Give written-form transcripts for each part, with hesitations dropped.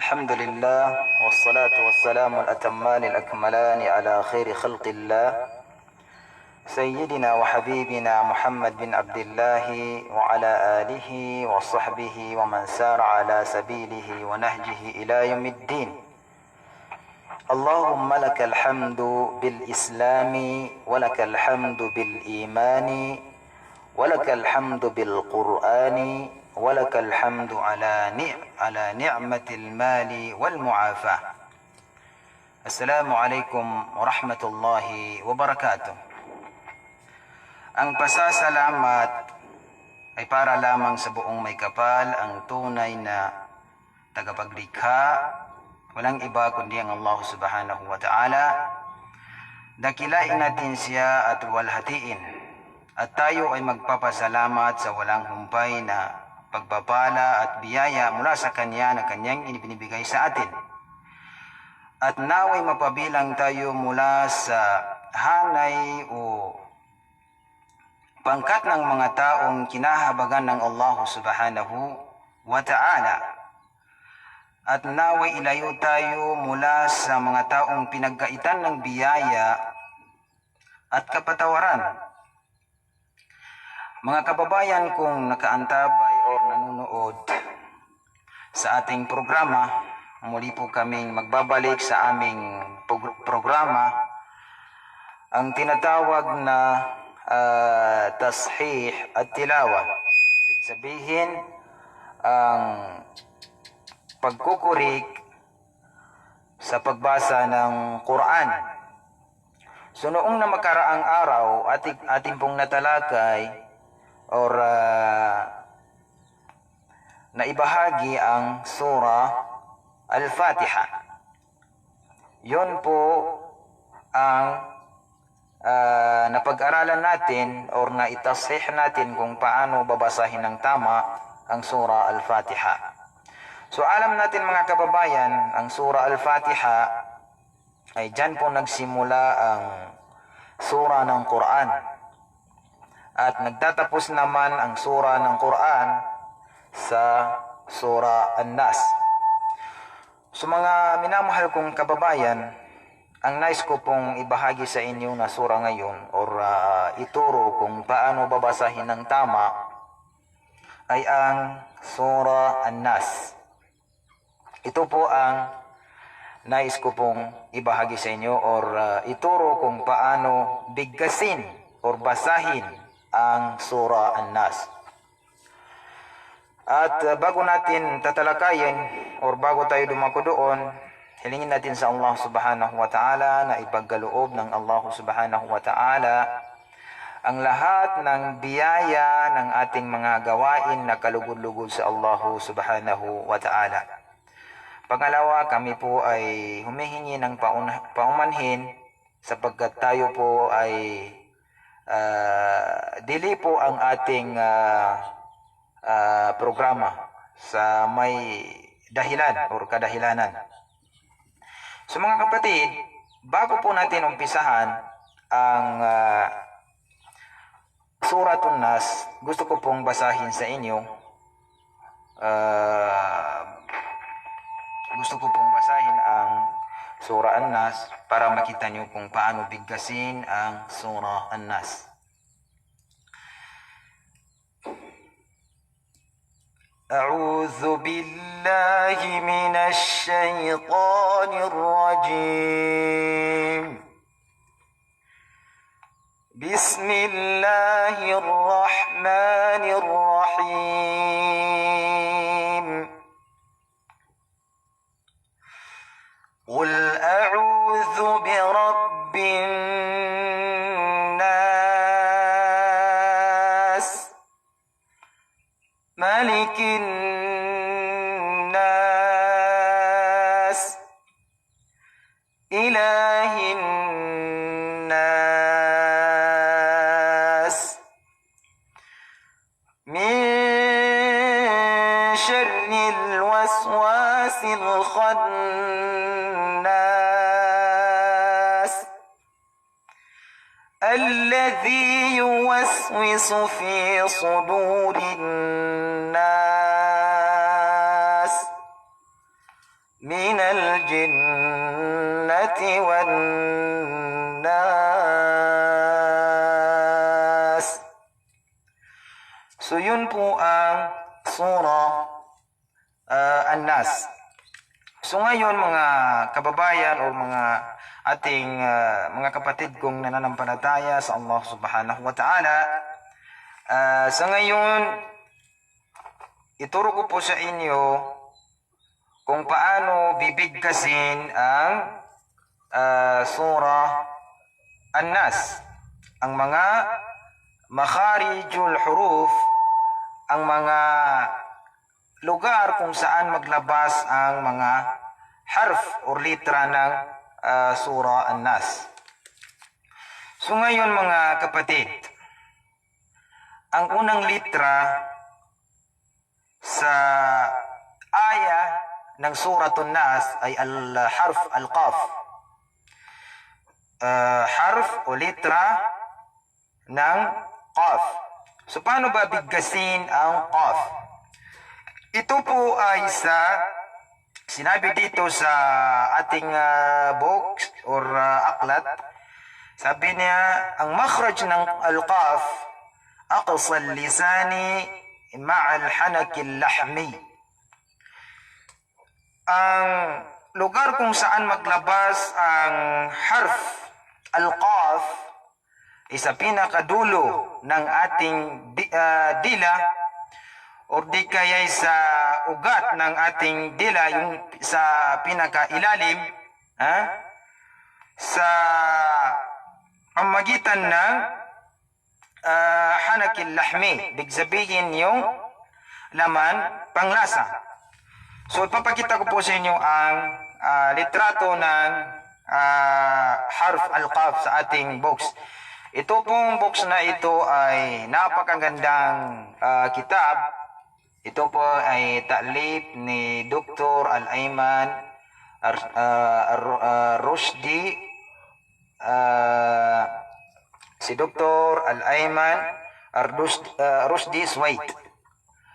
الحمد لله والصلاة والسلام الأتمان الأكملان على خير خلق الله سيدنا وحبيبنا محمد بن عبد الله وعلى آله وصحبه ومن سار على سبيله ونهجه إلى يوم الدين. اللهم لك الحمد بالإسلام ولك الحمد بالإيمان ولك الحمد بالقرآن ولك الحمد على نعمة المال والمعافاة. السلام عليكم ورحمة الله وبركاته. Ang pasasalamat ay para lamang sa buong may kapal, ang tunay na tagapaglikha, walang iba kundi ang Allah subhanahu wa ta'ala. Dakilain natin siya at walhatiin. At tayo ay magpapasalamat sa walang humpay na pagpapala at biyaya mula sa Kanya na Kanyang inibinibigay sa atin. At naway mapabilang tayo mula sa hanay o pangkat ng mga taong kinahabagan ng Allah subhanahu wa ta'ala. At naway ilayo tayo mula sa mga taong pinagkaitan ng biyaya at kapatawaran. Mga kababayan kong nakaantabay o nanonood sa ating programa, muli po kaming magbabalik sa aming programa, ang tinatawag na tashih at tilawa. Ibig sabihin, ang pagkukurik sa pagbasa ng Quran. So noong namakaraang araw, ating pong natalakay or naibahagi ang surah Al-Fatiha. Yun po ang napag-aralan natin or naitashih natin kung paano babasahin ng tama ang surah Al-Fatiha. So alam natin mga kababayan, ang surah Al-Fatiha ay dyan po nagsimula ang surah ng Quran. At nagtatapos naman ang surah ng Quran sa surah An-Nas. So mga minamahal kong kababayan, ang nais ko pong ibahagi sa inyo na surah ngayon or ituro kung paano babasahin ng tama ay ang surah An-Nas. Ito po ang nais ko pong ibahagi sa inyo or ituro kung paano bigkasin or basahin ang surah An-Nas. At bago natin tatalakayin or bago tayo dumako doon, hilingin natin sa Allah subhanahu wa ta'ala na ipagkaloob ng Allah subhanahu wa ta'ala ang lahat ng biyaya ng ating mga gawain na kalugod-lugod sa Allah subhanahu wa ta'ala. Pangalawa, kami po ay humihingi ng paumanhin sapagkat tayo po ay dili po ang ating programa sa may dahilan o kadahilanan. So mga kapatid, bago po natin umpisahan ang Suratun Nas, gusto ko pong basahin sa inyo. Gusto ko pong basahin ang Surah An-Nas para makita nyo kung paano bigkasin ang Surah An-Nas. A'udhu billahi minash shaytanir rajim. Bismillahirrahmanirrahim. قل أعوذ برب الناس ملك الناس إله الناس من شر الوسواس الخناس الذي يوسوس في صدور الناس minal jinnati wan nas. So yun po ang surah An-Nas. So ngayon mga kababayan o mga ating mga kapatid kong nananampalataya sa Allah subhanahu wa ta'ala, sa ngayon ituro ko po sa inyo kung paano bibigkasin ang surah An-Nas, ang mga makharijul huruf, ang mga lugar kung saan maglabas ang mga harf o litra ng surah An-Nas. So ngayon mga kapatid, ang unang litra sa aya ng surah An-Nas ay al-harf al-qaf. Harf o litra ng qaf. So paano ba bigkasin ang qaf? Ito po ay sinabi dito sa ating book or aklat. Sabi niya, ang makhraj ng al-qaf, aqsa al-lisani ma'a al-hanak al-lahmi. Ang lugar kung saan maglabas ang harf al-qaf ay sa pinakadulo ng ating dila o di kaya sa ugat ng ating dila, yung sa pinakailalim, sa pamagitan ng hanakil lahmi, big sabihin yung laman panglasa. So ipapakita ko po sa inyo ang litrato ng harf al-qaf sa ating box. Ito pong box na ito ay napakagandang kitab. Ito po ay ta'lif ni Dr. Al-Ayman Rushdi. Si Dr. Al-Ayman Rushdi Swaid.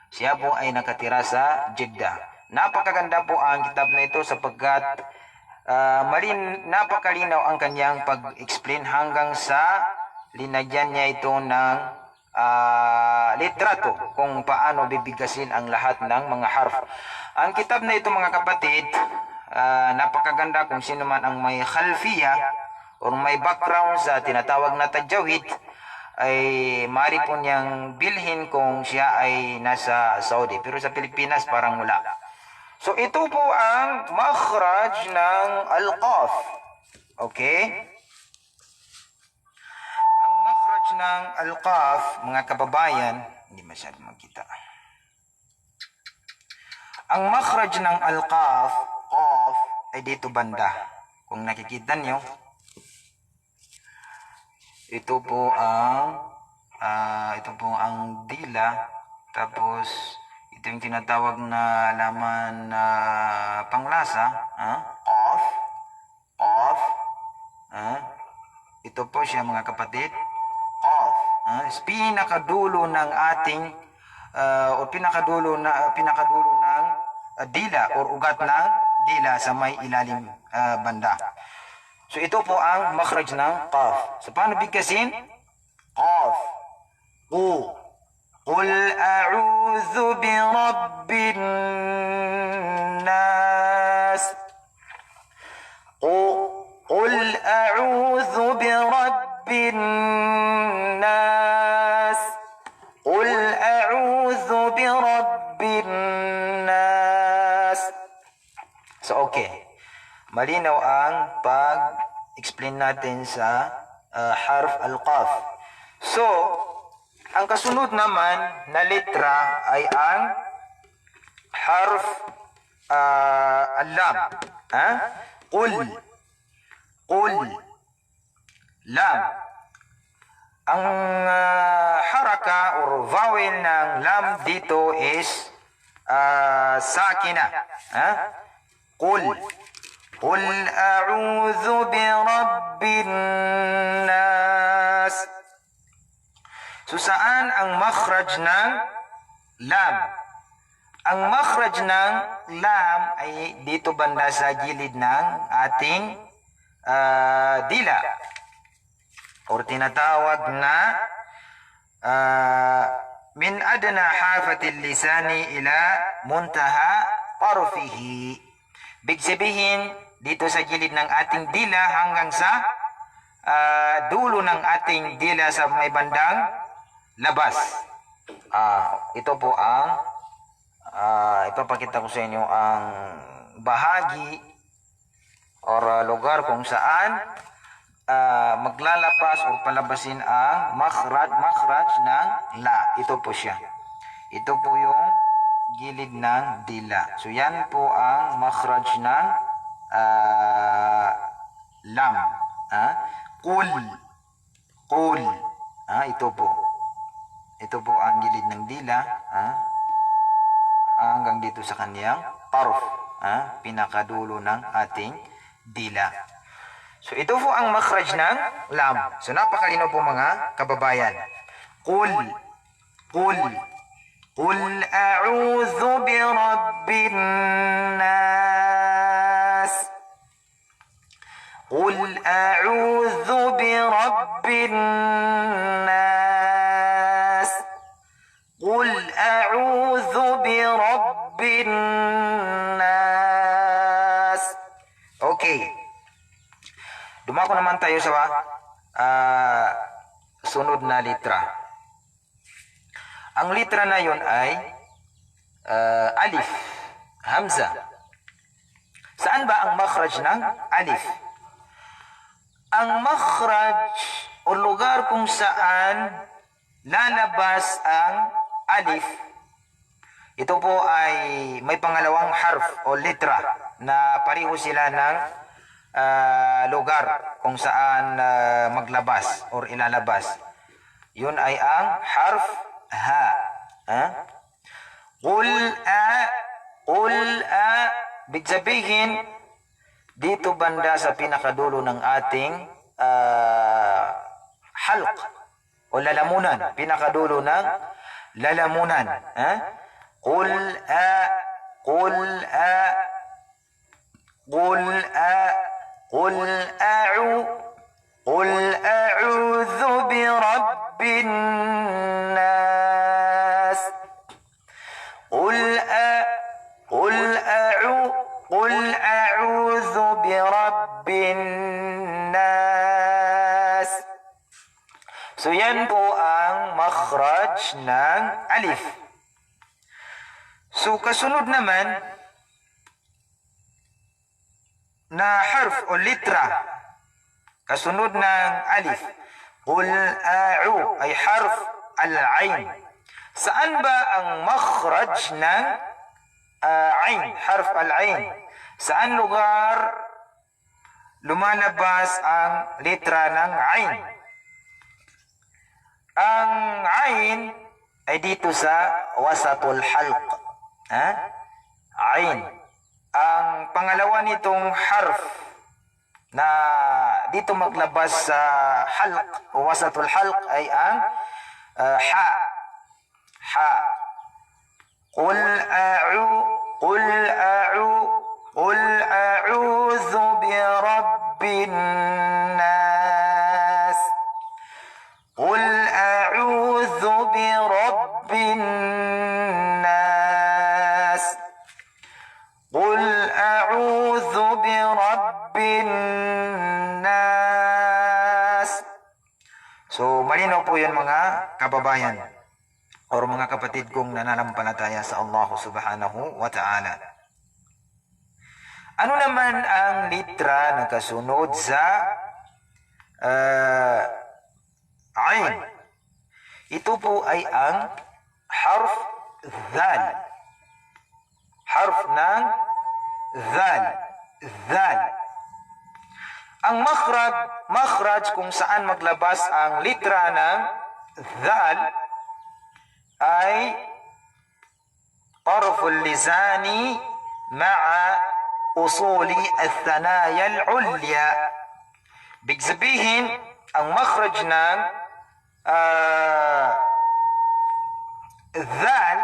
Siya po ay nakatira sa Jeddah. Napakaganda po ang kitab na ito sapagkat napakalinaw ang kanyang pag-explain hanggang sa linagyan niya ito ng litrato kung paano bibigasin ang lahat ng mga harf. Ang kitab na ito mga kapatid, napakaganda. Kung sino man ang may khalfiya o may background sa tinatawag na tajawid ay mari po niyang bilhin kung siya ay nasa Saudi, pero sa Pilipinas parang wala. So ito po ang makhraj ng al-qaf. Okay? Ng al-qaf, mga kababayan, hindi masyado makita. Ang makhraj ng al-qaf, qaf, ay dito banda. Kung nakikita nyo, ito po ang dila, tapos ito yung tinatawag na laman panglasa, qaf, qaf, ito po siya mga kapatid. Pinakadulo ng ating o pinakadulo ng dila o ugat ng dila sa may ilalim banda. So ito po ang makhraj ng qaf. So paano bigkasin? Qaf. Qul a'udhu bi rabbin nas. Qul a'udhu bi rabbin nas. Qul a'udhu bi rabbin nas. So okay. Malinaw ang pag-explain natin sa harf al-qaf. So, ang kasunod naman na letra ay ang harf al-lam. Qul. Qul. Lam. Ang haraka or vowel ng lam dito is sakina. Qul. Qul a'udhu bi rabbin nas. So saan ang makhraj ng lam? Ang makhraj ng lam ay dito banda sa gilid ng ating dila, o tinatawag na min adna hafatil lisani ila muntaha tarfihi. Big sabihin, dito sa gilid ng ating dila hanggang sa dulo ng ating dila sa may bandang labas. Ito po ang ipapakita ko sa inyo ang bahagi or lugar kung saan maglalabas o palabasin ang makhraj ng la. Ito po siya. Ito po yung gilid ng dila. So yan po ang makhraj ng lam. Qul. Ito po. Ito po ang gilid ng dila. Hanggang dito sa kaniyang tarf. Pinakadulo ng ating dila. So ito po ang makhraj ng lam. So napakalino po mga kababayan. Qul a'udhu bi rabbin nas. Qul a'udhu bi rabbin nas. Qul a'udhu bi rabbin nas. Okay. Dumako naman tayo sa sunod na litra. Ang litra na yon ay alif, hamza. Saan ba ang makhraj ng alif? Ang makhraj o lugar kung saan lalabas ang alif, ito po ay may pangalawang harf o litra na pareho sila ng lugar kung saan maglabas or ilalabas. Yun ay ang harf ha. Qul a, big sabihin dito banda sa pinakadulo ng ating halq o lalamunan, pinakadulo ng lalamunan. Qul a قل أعوذ برب الناس. قل أعوذ برب الناس. So yan po ang makhraj ng alif. So kasunod naman na harf o litra, kasunod ng alif. Qul a'u ay harf al-ain. Saan ba ang makhraj ng ain, harf al-ain? Saan lugar lumalabas ang litra ng ain? Ang ain ay dito sa wasatul halq. Ain. Ang pangalawa nitong harf na dito maglabas sa halq o wasatul halq ay ang ha. Qul a'udhu bi rabbin nas. Qul a'udhu bi rabbin nas. Qul a'udhu bi rabbin nas. So, malinaw po yan mga kababayan o mga kapatid kong nananampalataya sa Allah subhanahu wa ta'ala. Ano naman ang litra na kasunod sa ain? Ito po ay ang harf dhal. Harf ng dhal. Ang makhraj kung saan maglabas ang litra ng dhal ay tarful lisani ma'a usuli al-thanaya al-ulya. Big sabihin, ang makhraj ng dhal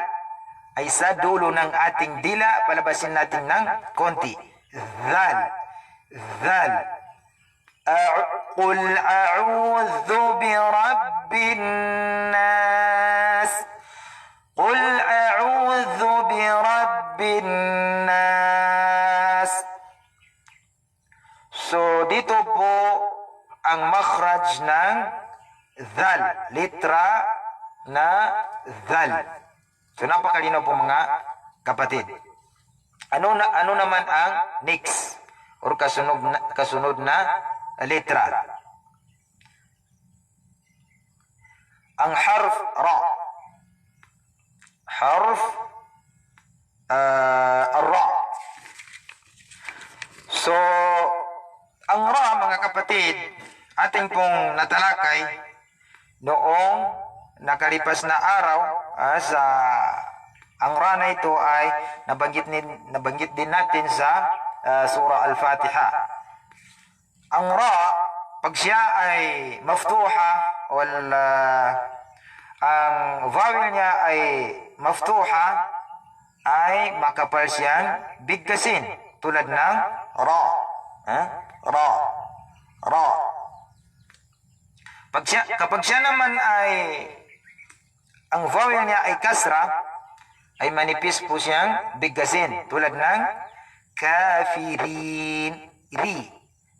ay sa dulo ng ating dila, palabasin natin ng konti. Dhal. Dhal. Qul a'udhu bi rabbin nas. Qul a'udhu bi rabbin nas. So, dito po ang makhraj ng dhal. Litra na dhal. So, napakalinaw po mga kapatid. Ano naman ang next or kasunod na litra? Ang harf ra. Harf ra. So, ang ra, mga kapatid, ating pong natalakay noong nakalipas na araw sa ang ra na ito ay nabanggit din natin sa surah Al-Fatiha. Ang ra, pag siya ay maftuha ang vowel niya ay maftuha, ay makapal siyang bigkasin tulad ng ra. Ra. Ra. Kapag siya naman ay ang vowel niya ay kasra, ay manipis po siyang bigkasin tulad ng kafirin. Ri.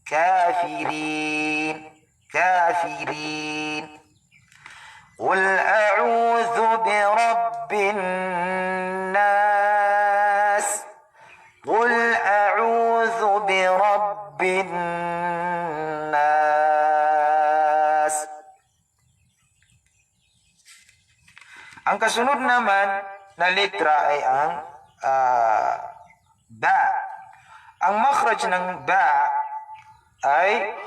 Kafirin. Kafirin. Qul a'udhu bi rabbin nas. Qul a'udhu bi rabbin nas. Ang kasunod naman na litra ay ang ba. Ang makhraj ng ba ay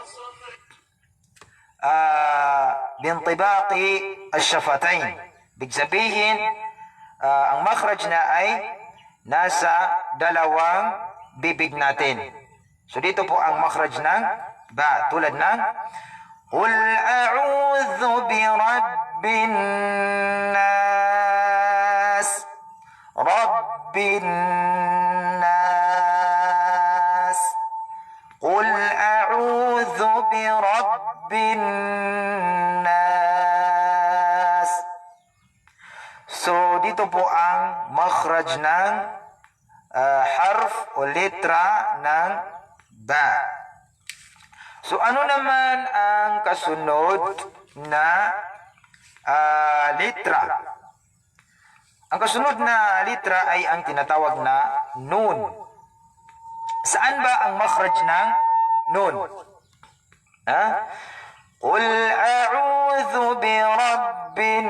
bintibaqi ash-shafatayn. Ibig sabihin, ang makhraj na ay nasa dalawang bibig natin. So dito po ang makhraj ng ba, tulad ng Qul a'udhu bi rabbin nas. Rabbin nas. Qul a'udhu bi rabbin nas. So dito po ang makhraj ng harf o letra ng ba. So ano naman ang kasunod na litra? Ang kasunod na litra ay ang tinatawag na nun. Saan ba ang makhraj ng nun? Qul a'udhu bi rabbin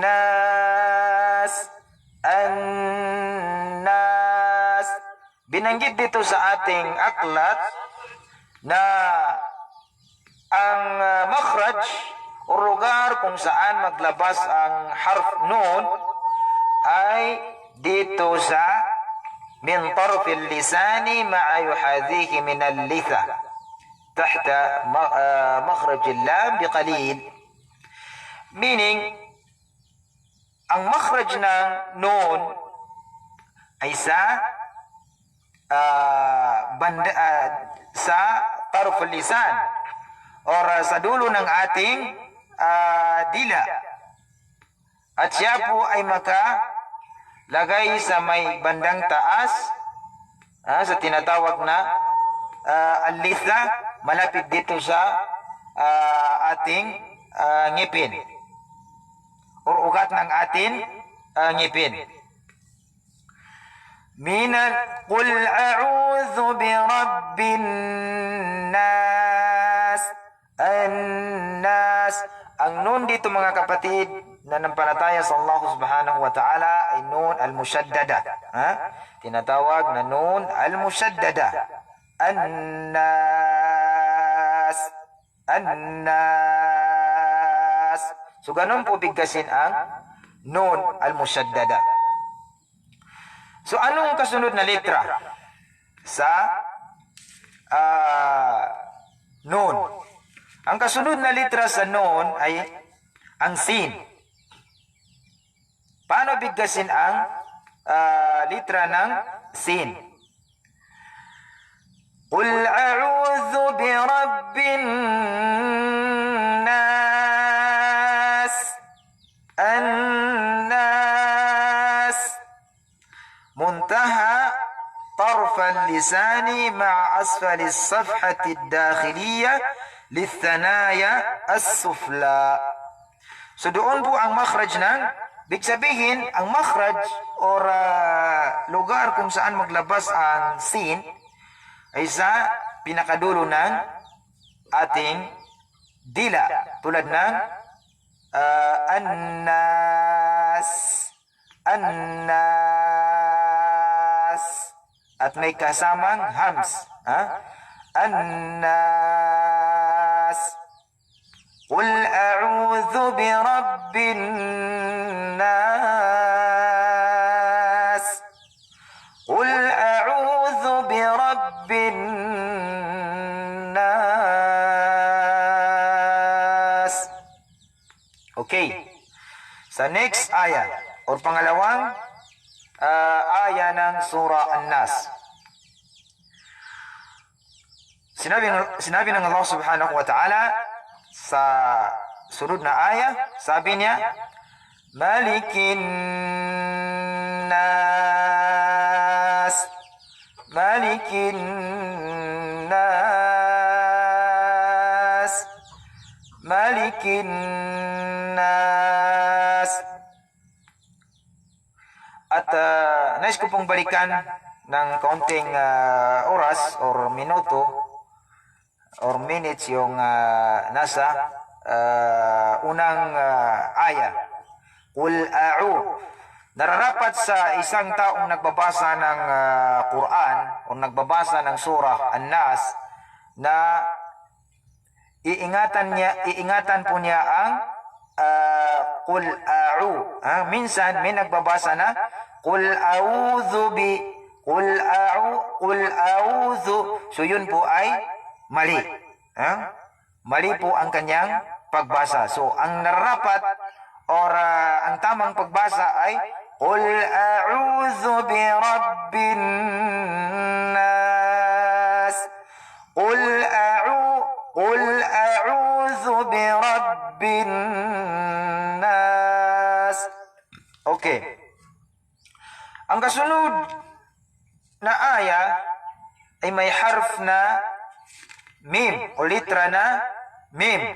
nas. An-nas. Binanggit dito sa ating aklat na ang makhraj o lugar kung saan maglabas ang harf nun ay dito sa min tarfil lisani ma'a yuhadhihi min al-litha tahta makhraj al-lam biqalil. Meaning, ang makhraj ng nun ay sa sa tarful lisan or sa dulo ng ating dila. At siya po ay makalagay sa may bandang taas sa tinatawag na al-litha, malapit dito sa ating ngipin or ugat ng ating ngipin. Qul a'udhu bi rabbin nas. An-nas. Ang nun dito, mga kapatid, na nampalataya sa Allah subhanahu wa ta'ala ay nun al-mushaddada. Tinatawag na nun al-mushaddada. An-nas. An-nas. So ganun po bigkasin ang nun al-mushaddada. So anong kasunod na litra sa nun? Ang kasunod na litra sa nun ay ang sin. Paano bigkasin ang litra ng sin? Qul a'udhu bi rabbin nas, an-nas, muntaha طرف اللسان مع أسفل الصفحة الداخلية للثنايا السفلى. So doon po ang makhraj ng, big sabihin, ang makhraj or lugar kung saan maglabas ang sin ay sa pinakadulo ng ating dila. Tulad ng annas, annas, at may kasamang hams. Annas. Qul a'udhu bi rabbin nas. Qul a'udhu bi rabbin nas. Okay. Sa next ayah or pangalawang aya ng surah An-Nas. Sinabi ng Allah subhanahu wa ta'ala sa sunod na aya, sabi niya, Malikin nas, Malikin nas, Malikin nas. At nais ko pong balikan ng kaunting oras or minuto or minutes yung nasa unang aya. Qul a'u. Nararapat sa isang taong nagbabasa ng Quran o nagbabasa ng surah An-Nas na iingatan po niya ang Qul a'u. Minsan may nagbabasa na Qul a'udhu bi, Qul a'udhu. So yun po ay mali. Mali po ang kanyang pagbasa. So ang nararapat or ang tamang pagbasa ay Qul a'udhu bi rabbin nas. Qul a'udhu bi rabbin nas. Okay. Ang kasunod na aya ay may harf na mim o litra na mim.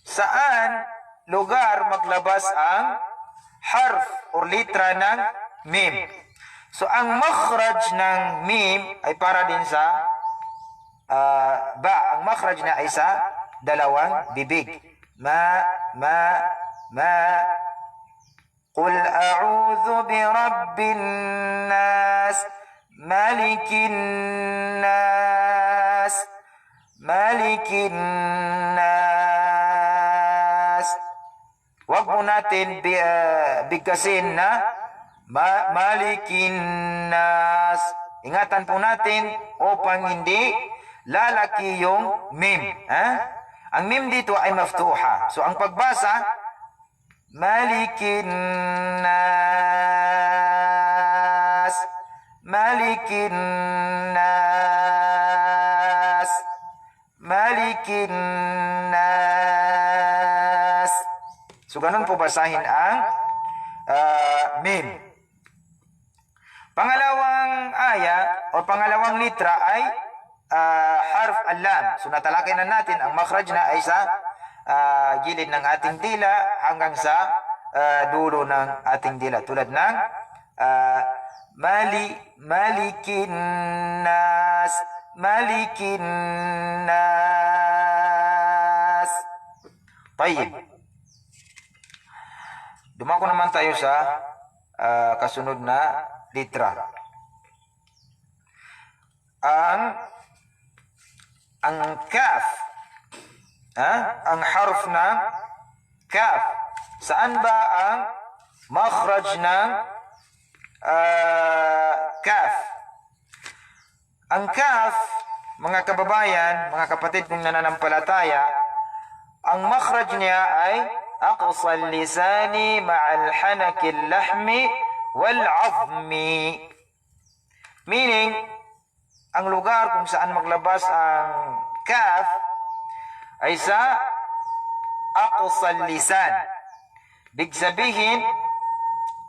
Saan lugar maglabas ang harf o litra ng mim? So ang makhraj ng mim ay para din sa ba. Ang makhraj na ay sa dalawang bibig. Ma. Qul a'udhu bi rabbin nas, malikin nas, malikin nas. Huwag po natin bigkasin na malikin nas. Ingatan po natin upang hindi lalaki yung mim. Ang mim dito ay maftuha. So ang pagbasa, Malikin nas, Malikin nas, Malikin nas. So ganun po basahin ang mim. Pangalawang aya o pangalawang litra ay harf al-lam. So natalakay na natin ang makhraj na ay sa gilid ng ating dila hanggang sa dulo ng ating dila. Tulad ng malikin nas, malikin nas. Tayyib. Dumako naman tayo sa kasunod na litra. Ang kaf, ang harf ng kaf. Saan ba ang makhraj ng kaf? Ang kaf, mga kababayan, mga kapatid kong nananampalataya, ang makhraj niya ay أقصى اللسان مع الحنك اللحم والعظم. Meaning, ang lugar kung saan maglabas ang kaf ay sa aqsal lisan. Big sabihin,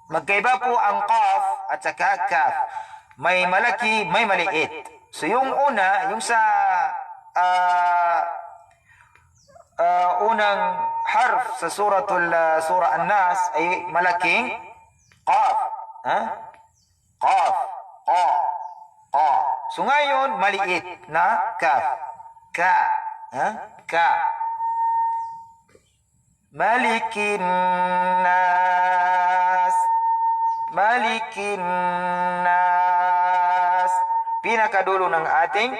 magkaiba po ang qaf at saka kaf. May malaki, may maliit. So yung una, yung sa unang harf sa surah An-Nas ay malaking qaf. Qaf, qa, qa. So ngayon, maliit na kaf. Ka, ka. Malikin nas, malikin nas. Pinakadulo ng ating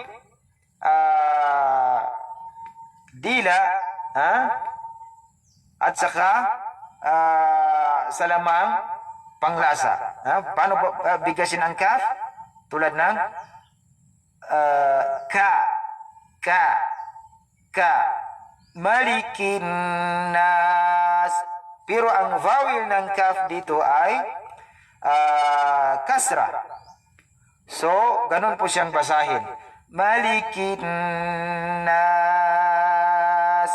dila, at saka salamang panglasa. Paano bigasin ang kaf? Tulad ng ka, ka, ka. Malikin nas. Pero ang vowel ng kaf dito ay kasra. So, ganun po siyang basahin. Malikin nas.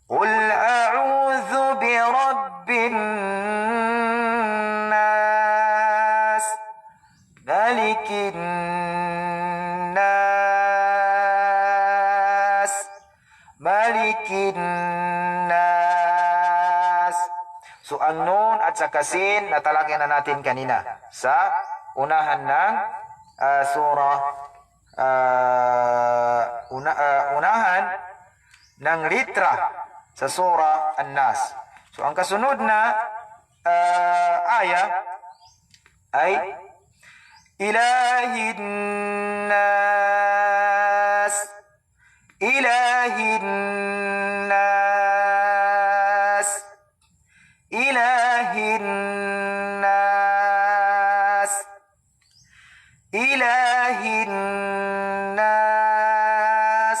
Qul a'udhu bi rabbin nas. Malikin nas. Malikin nas. So, ang nun at sa kasin, natalakyan na natin kanina sa unahan ng unahan ng litra sa surah An-Nas. So, ang kasunod na aya ay Ilahin nas, Ilahin nas, Ilahin nas, Ilahin nas.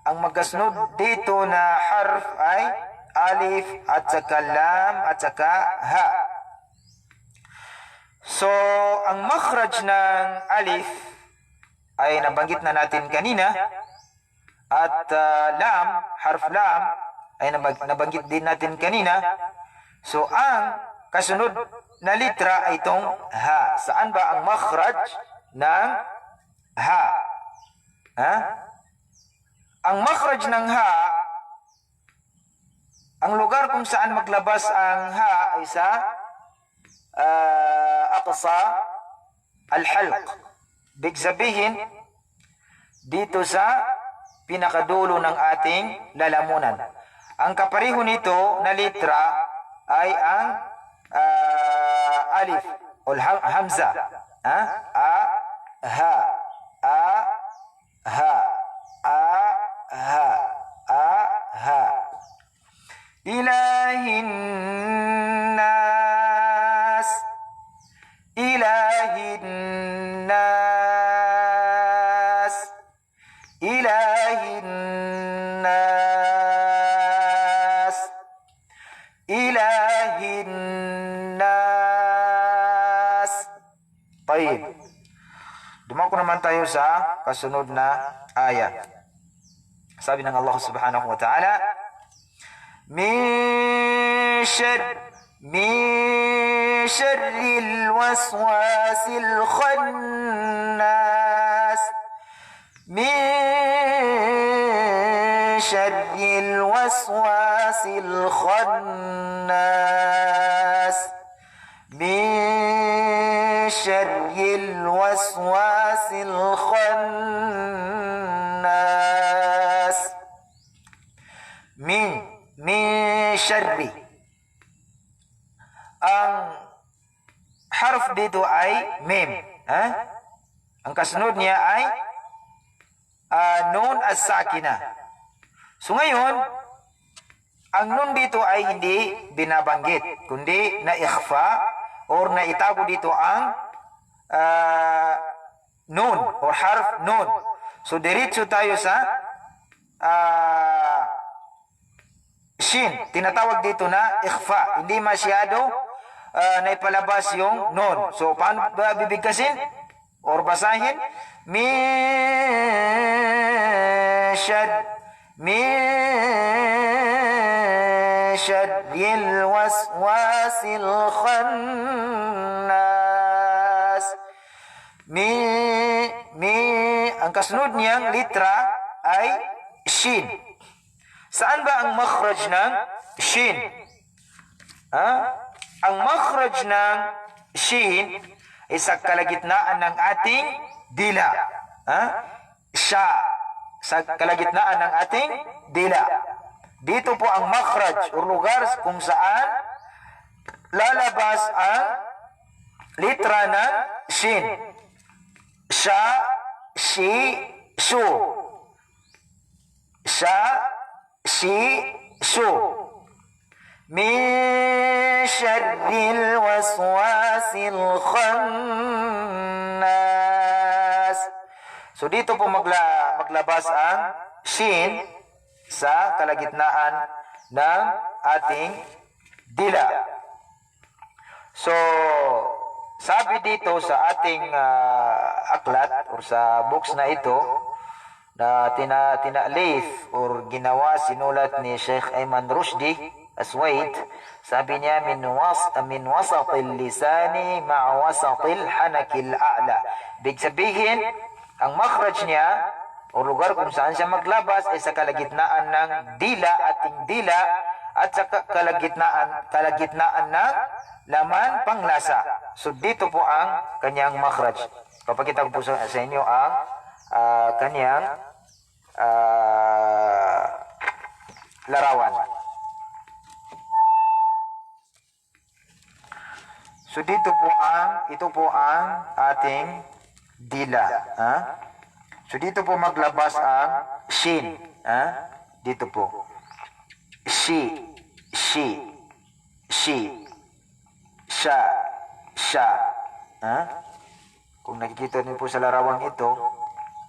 Ang magkasunod dito na harf ay alif at saka lam at saka ha. So, ang makhraj ng alif ay nabanggit na natin kanina at lam, harf lam ay nabanggit din natin kanina. So, ang kasunod na litra ay itong ha. Saan ba ang makhraj ng ha? Ang makhraj ng ha, ang lugar kung saan maglabas ang ha ay sa aqsa al-halq. Big sabihin, dito sa pinakadulo ng ating lalamunan. Ang kapareho nito na litra ay ang alif o hamza. Ha, ha, ha, ha. Ilahin nas, Ilahin nas, Ilahin nas, Ilahin nas. Tayyib. Dumako naman tayo sa kasunod na aya. Sabi ng Allah subhanahu wa ta'ala, min sharril waswasil khannas, min sharril waswasil khannas, min sharril waswasil khannas. Min syarri. Ang harf dito ay mim. Ang kasunod niya ay nun as-sakina. So ngayon, ang nun dito ay hindi binabanggit, kundi na-ikhfa or naitago dito ang nun or harf nun. So diretso tayo sa shin. Tinatawag dito na ikhfa. Hindi masyado naipalabas yung nun. So, paano ba bibigkasin? Or basahin? Min syarril waswasil khannas. Ang kasunod niyang litra ay shin. Saan ba ang makhraj ng shin? Ang makhraj ng shin ay sa kalagitnaan ng ating dila. Siya. Sa kalagitnaan ng ating dila. Dito po ang makhraj o lugar kung saan lalabas ang litra ng shin. Siya, si, su. Siya, si, su. Min syarril waswasil khannas. So dito po maglabas ang shin sa kalagitnaan ng ating dila. So sabi dito sa ating aklat or sa books na ito na tinalif or ginawa sinulat ni Sheikh Ayman Rushdi Aswaid, sabi niya min wasatil lisani ma'a wasatil hanakil a'la. Ibig sabihin, ang makhraj niya o lugar kung saan siya maglabas ay sa kalagitnaan ng dila, ating dila, at sa kalagitnaan ng laman panglasa. So dito po ang kanyang makhraj. Papakita ko po sa inyo ang kanyang larawan. So ito po ang ating dila. So dito po maglabas ang shin. Dito po. Shi, shi, shi. Siya, siya. Kung nakikita niyo po sa larawang ito,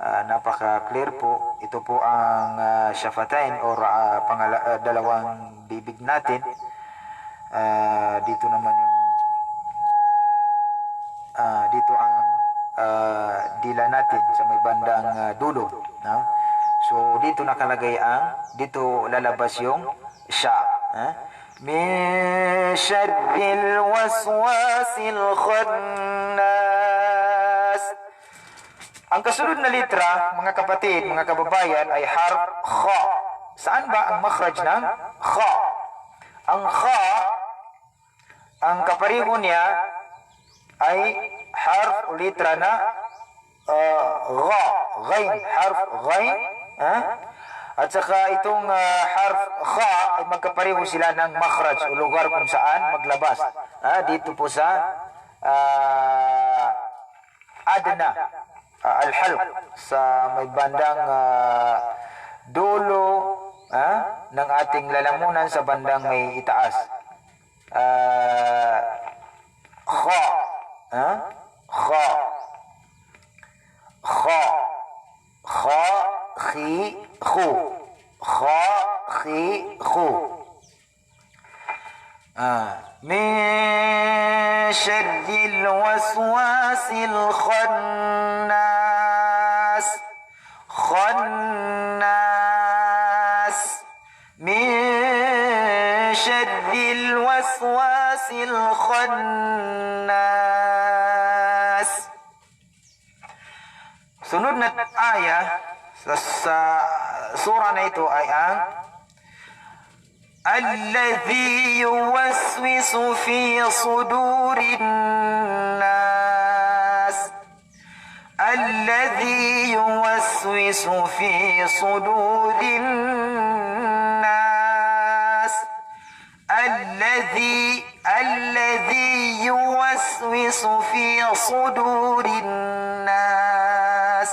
napaka-clear po. Ito po ang shafatain or dalawang bibig natin. Dito naman yung dito ang dila natin sa may bandang dulo. So dito nakalagay dito lalabas yung siya. Min syarril waswasil khannas. Ang kasunod na litra, mga kapatid, mga kababayan, ay harf kha. Saan ba ang makhraj ng kha? Ang kha, ang kapariho niya ay harf o litra na gha, ghain, harf ghain, at saka itong harf kha ay magkapareho sila ng makhraj o lugar kung saan maglabas. Dito po sa adna, al-halq, sa may bandang dulo ng ating lalamunan sa bandang may itaas. Kha, kha, kha, kha, khi, khu, kha, khi, khu. Min syarril waswasil khannas. Khannas. Min syarril waswasil khannas. Sunod na ayah sa surah na ito ay ang alladhi yuwaswisu fi sudurin nas. Alladhi yuwaswisu fi sudurin nas. Alladhi yuwaswisu fi sudurin nas.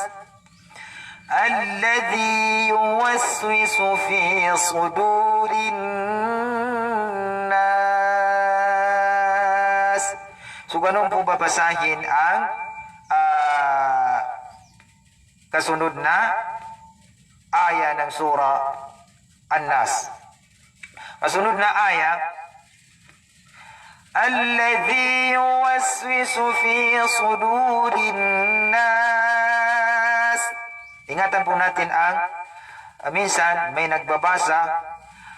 Alladhi yuwaswisu fi sudurin nas. So ganun po babasahin ang kasunod na aya ng surah An-Nas. Kasunod na aya, alladhi yuwaswisu fi sudurin nas. Ingatan po natin ang minsan may nagbabasa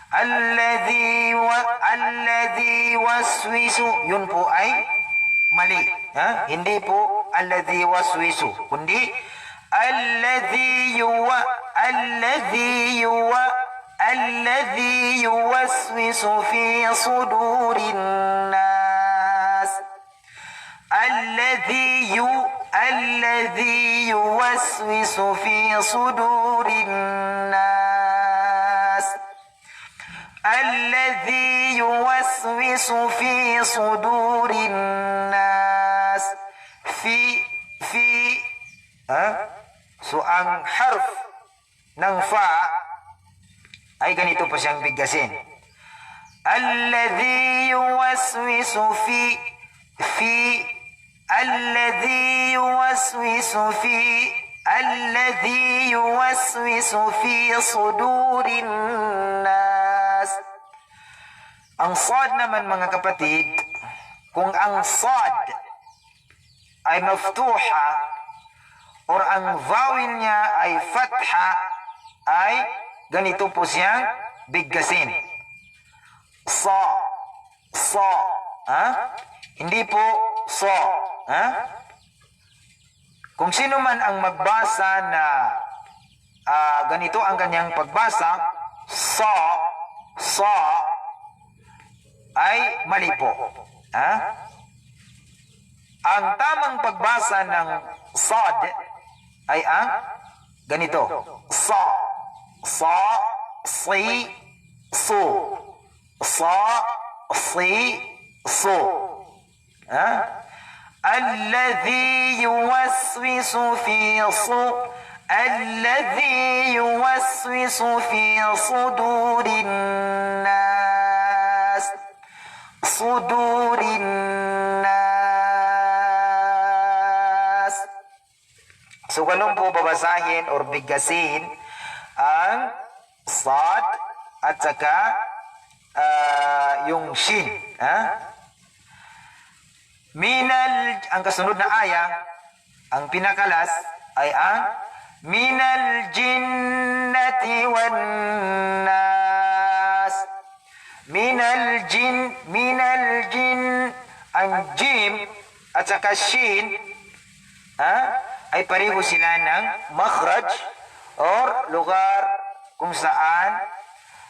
alladhi waswisu, yun po ay mali. Hindi po alladhi waswisu, kundi alladhi yuwaswisu fi sudurin nas. الذي يوسوس في صدور الناس. الذي يوسوس في صدور الناس. So ang harf ng fa ay ganito po siyang bigkasin. الذي يوسوس الذي يوسوس في صدور الناس. Ang sad naman mga kapatid, kung ang sad ay maftuha or ang vowel niya ay fatha, ay ganito po siyang bigkasin. Sa. Hindi po so. Kung sino man ang magbasa na ganito ang kanyang pagbasa, sa, ay mali po. Ang tamang pagbasa ng sad ay ang ganito. Sa, si, so. Sa, si, so. الذي يوسوس في صدور الناس. صدور الناس. So ganun po babasahin or bigkasin ang sad at saka yung shin. Ang kasunod na aya, ang pinakalas ay ang minal jinnati wan nas. Minal jin, ang jim at saka shin ay pareho sila ng makhraj or lugar kung saan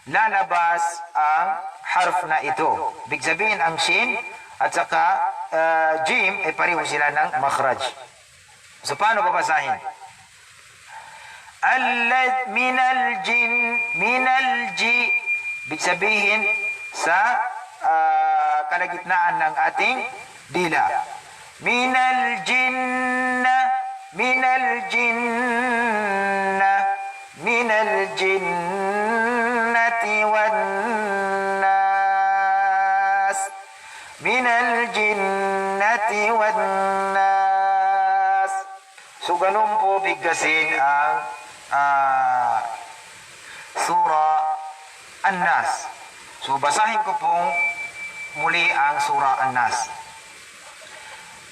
lalabas ang harf na ito. Ibig sabihin ang shin at saka jim ay pareho sila ng makhraj. So paano babasahin? Minal ji, ibig sabihin sa kalagitnaan ng ating dila. Minal jinnati wan nas. Minal jinnati wan nas. So ganun po bigkasin ang surah An-Nas. So basahin ko pong muli ang surah An-Nas.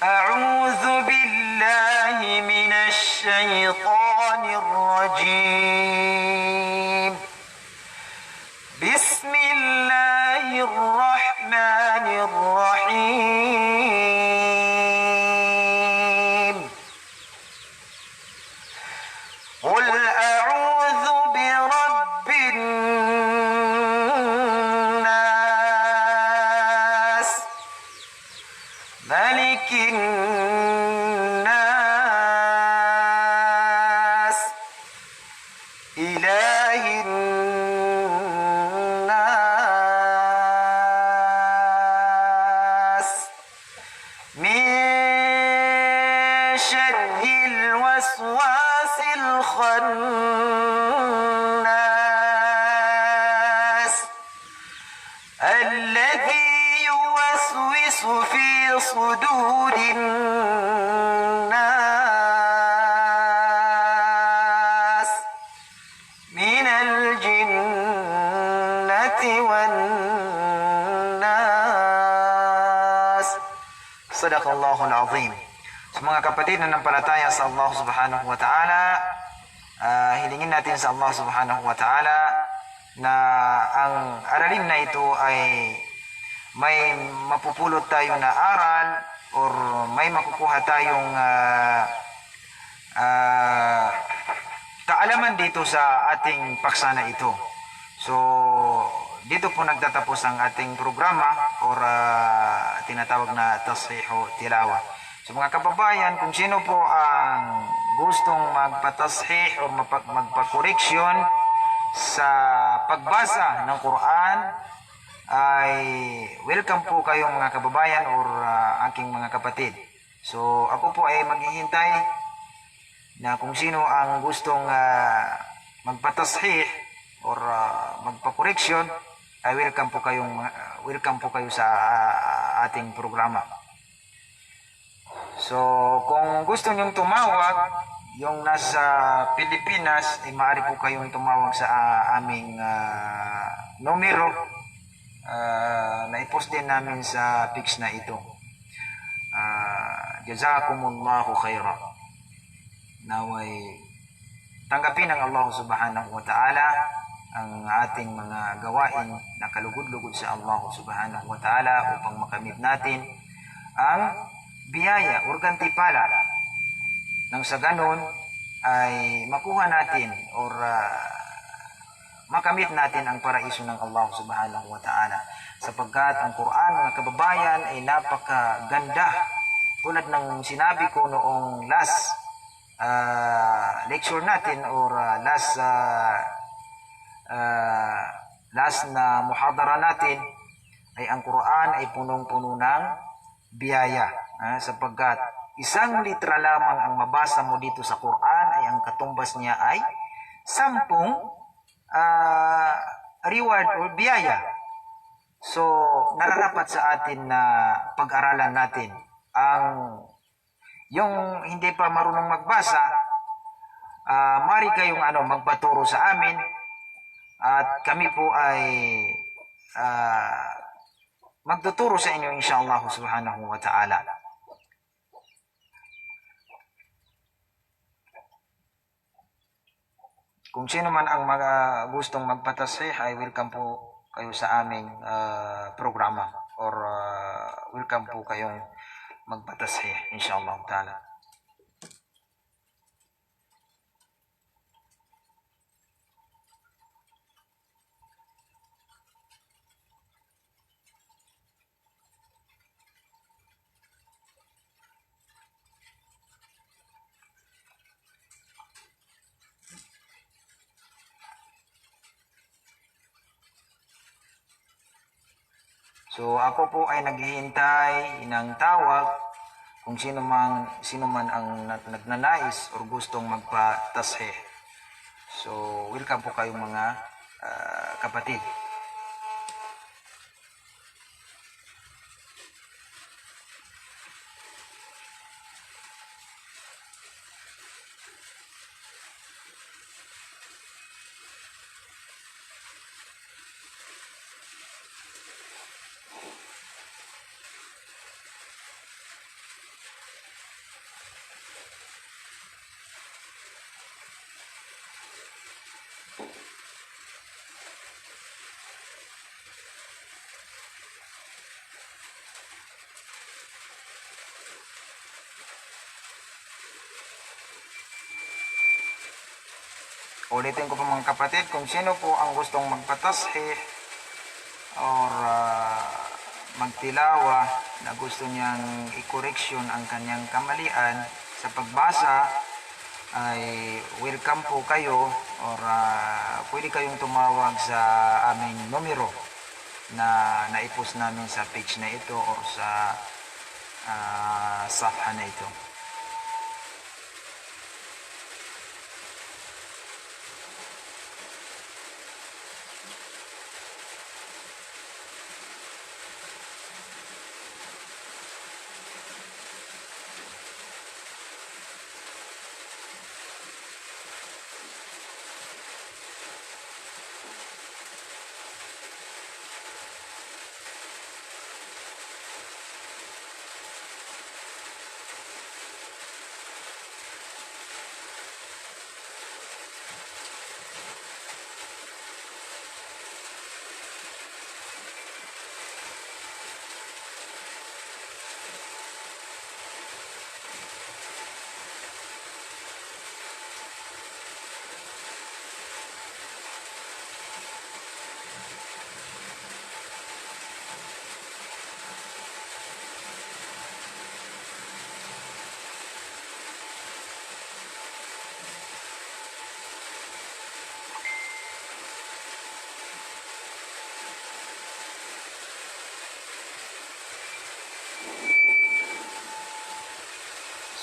A'udhu billahi minash shaytanir rajim. Bismillahirrahmanirrahim. Qul a'udhu birabbin nas, malikin nas, ilahin nas, min syarril waswasil khannas, alladhi yuwaswisu fi sudurin nas, minal jinnati wan Sadaqallahul azim. So mga kapatid na nampalataya sa Allah subhanahu wa ta'ala, hilingin natin sa Allah subhanahu wa ta'ala na ang aralin na ito ay may mapupulot tayo na aral or may makukuha tayong kaalaman dito sa ating paksa na ito. So, dito po nagtatapos ang ating programa or tinatawag na tashihu tilawa. So mga kababayan, kung sino po ang gustong magpatashih o magpa-correction sa pagbasa ng Quran, ay welcome po kayong mga kababayan or aking mga kapatid. So ako po ay maghihintay na kung sino ang gustong magpatashih or magpa-correction, ay welcome po kayo sa ating programa. So, kung gusto niyong tumawag, yung nasa Pilipinas, ay maaari po kayong tumawag sa aming numero. Na-post din namin sa pics na ito. Jazakumullahu khairan. Naway tanggapin ng Allah subhanahu wa ta'ala ang ating mga gawain na kalugod-lugod sa Allah subhanahu wa ta'ala upang makamit natin ang biyaya o gantimpala nang sa ganon ay makuha natin or makamit natin ang paraiso ng Allah subhanahu wa ta'ala, sapagkat ang Quran, mga kababayan, ay napakaganda. Tulad ng sinabi ko noong last lecture natin or last na muhadara natin, ay ang Quran ay punong-puno ng biyaya, sapagkat isang litra lamang ang mabasa mo dito sa Quran ay ang katumbas niya ay 10 reward o biyaya. So nararapat sa atin na pag-aralan natin ang yung hindi pa marunong magbasa. Mari kayong magpaturo sa amin at kami po ay magtuturo sa inyo insyaAllah subhanahu wa ta'ala. Kung sino man ang gustong magpatashih ay welcome po kayo sa aming programa or welcome po kayong magpatashih insyaAllah ta'ala. So ako po ay naghihintay ng tawag kung sino man ang nagnanais or gustong magpatashih. So welcome po kayong mga kapatid. Ulitin ko po mga kapatid, kung sino po ang gustong magpatashih or magtilawa na gusto niyang i-correction ang kanyang kamalian sa pagbasa, ay welcome po kayo or pwede kayong tumawag sa aming numero na naipost namin sa page na ito or sa safha na ito.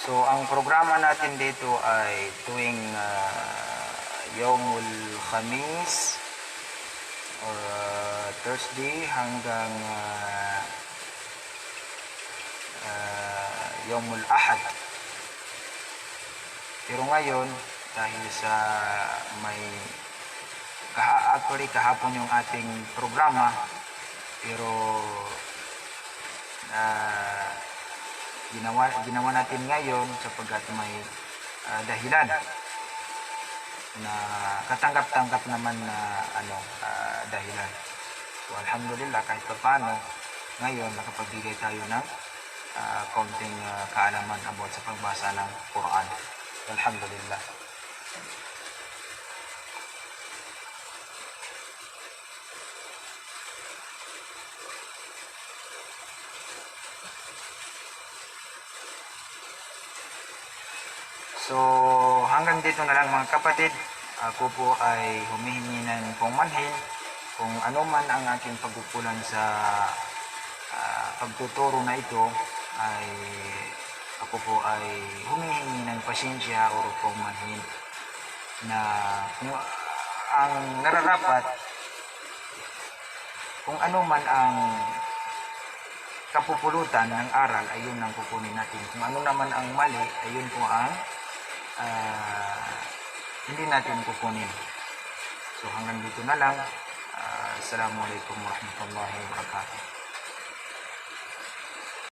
So, ang programa natin dito ay tuwing Yawmul Khamis or Thursday hanggang Yawmul Ahad. Pero ngayon, dahil sa may actually kahapon yung ating programa, pero ginawa natin ngayon sapagkat may dahilan na katanggap-tanggap naman na dahilan. So alhamdulillah, kahit pa paano ngayon nakapagbigay tayo ng kaunting kaalaman about sa pagbasa ng Quran. Alhamdulillah. So hanggang dito na lang mga kapatid. Ako po ay humihingi ng pumanhin kung ano man ang aking pagkukulang sa pagtuturo na ito, ay ako po ay humihingi ng pasensya o pumanhin na kung ang nararapat, kung ano man ang kapupulutan ng aral ay yun ang kukunin natin. Kung ano naman ang mali ay yun po ang hindi natin kukunin. So hanggang dito na lang. Assalamualaikum warahmatullahi wabarakatuh.